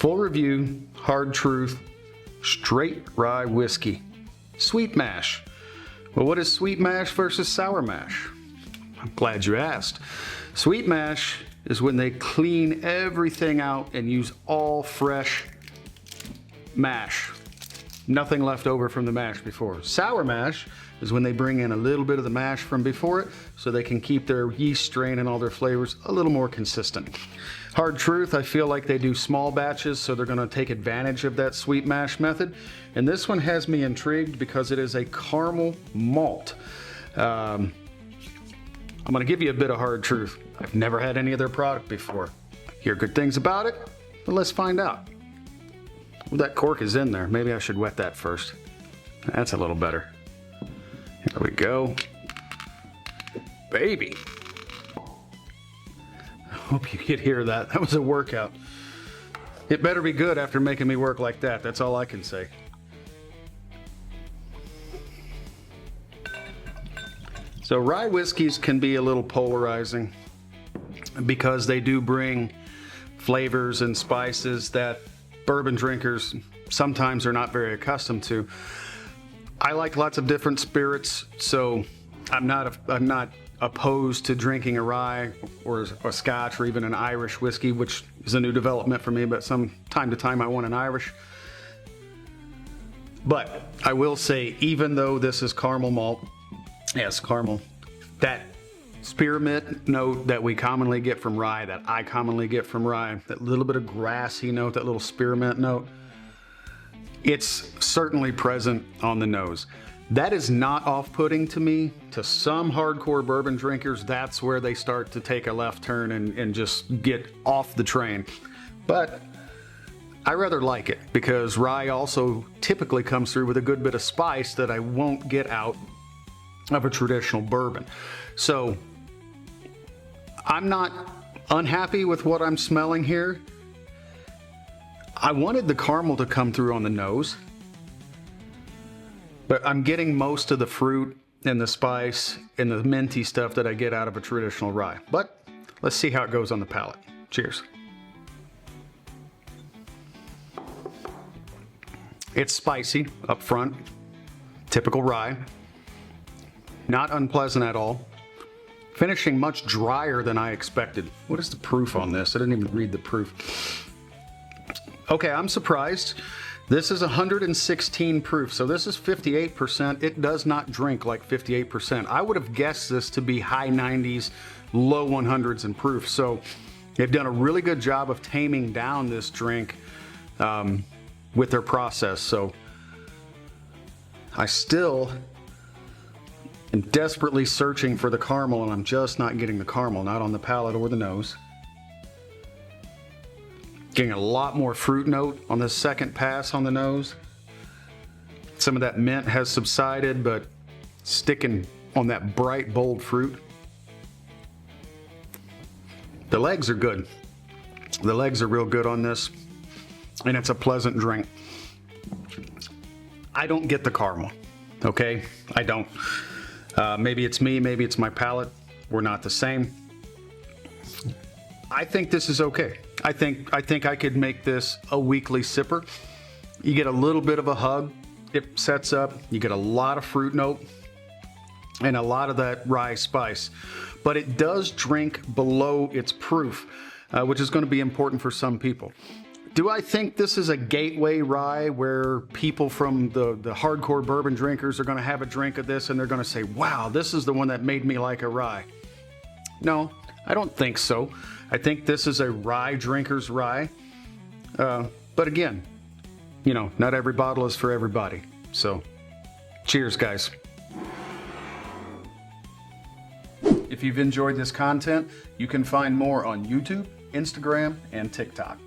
Full review, hard truth, straight rye whiskey. Sweet mash. Well, what is sweet mash versus sour mash? I'm glad you asked. Sweet mash is when they clean everything out and use all fresh mash. Nothing left over from the mash before. Sour mash is when they bring in a little bit of the mash from before it so they can keep their yeast strain and all their flavors a little more consistent. Hard truth, I feel like they do small batches, so they're gonna take advantage of that sweet mash method. And this one has me intrigued because it is a caramel malt. I'm gonna give you a bit of hard truth. I've never had any of their product before. Hear good things about it, but let's find out. Well, that cork is in there. Maybe I should wet that first. That's a little better. There we go. Baby. I hope you could hear that. That was a workout. It better be good after making me work like that. That's all I can say. So rye whiskeys can be a little polarizing because they do bring flavors and spices that bourbon drinkers sometimes are not very accustomed to. I like lots of different spirits, so I'm not opposed to drinking a rye or a Scotch or even an Irish whiskey, which is a new development for me, but some time to time I want an Irish. But I will say, even though this is caramel malt, yes, caramel, that spearmint note that we commonly get from rye, that I commonly get from rye, that little bit of grassy note, that little spearmint note, it's certainly present on the nose. That is not off-putting to me. To some hardcore bourbon drinkers, that's where they start to take a left turn and just get off the train. But I rather like it because rye also typically comes through with a good bit of spice that I won't get out of a traditional bourbon. So I'm not unhappy with what I'm smelling here. I wanted the caramel to come through on the nose, but I'm getting most of the fruit and the spice and the minty stuff that I get out of a traditional rye. But let's see how it goes on the palate. Cheers. It's spicy up front, typical rye. Not unpleasant at all. Finishing much drier than I expected. What is the proof on this? I didn't even read the proof. Okay, I'm surprised. This is 116 proof, so this is 58%. It does not drink like 58%. I would have guessed this to be high 90s, low 100s in proof. So they've done a really good job of taming down this drink with their process. So I still am desperately searching for the caramel, and I'm just not getting the caramel, not on the palate or the nose. Getting a lot more fruit note on the second pass on the nose. Some of that mint has subsided, but sticking on that bright, bold fruit. The legs are good. The legs are real good on this, and it's a pleasant drink. I don't get the caramel, okay? I don't. Maybe it's me, maybe it's my palate. We're not the same. I think this is okay. I think I could make this a weekly sipper. You get a little bit of a hug. It sets up. You get a lot of fruit note and a lot of that rye spice. But it does drink below its proof, which is going to be important for some people. Do I think this is a gateway rye where people from the hardcore bourbon drinkers are going to have a drink of this and they're going to say, wow, this is the one that made me like a rye? No, I don't think so. I think this is a rye drinker's rye. But again, you know, not every bottle is for everybody. So cheers, guys. If you've enjoyed this content, you can find more on YouTube, Instagram, and TikTok.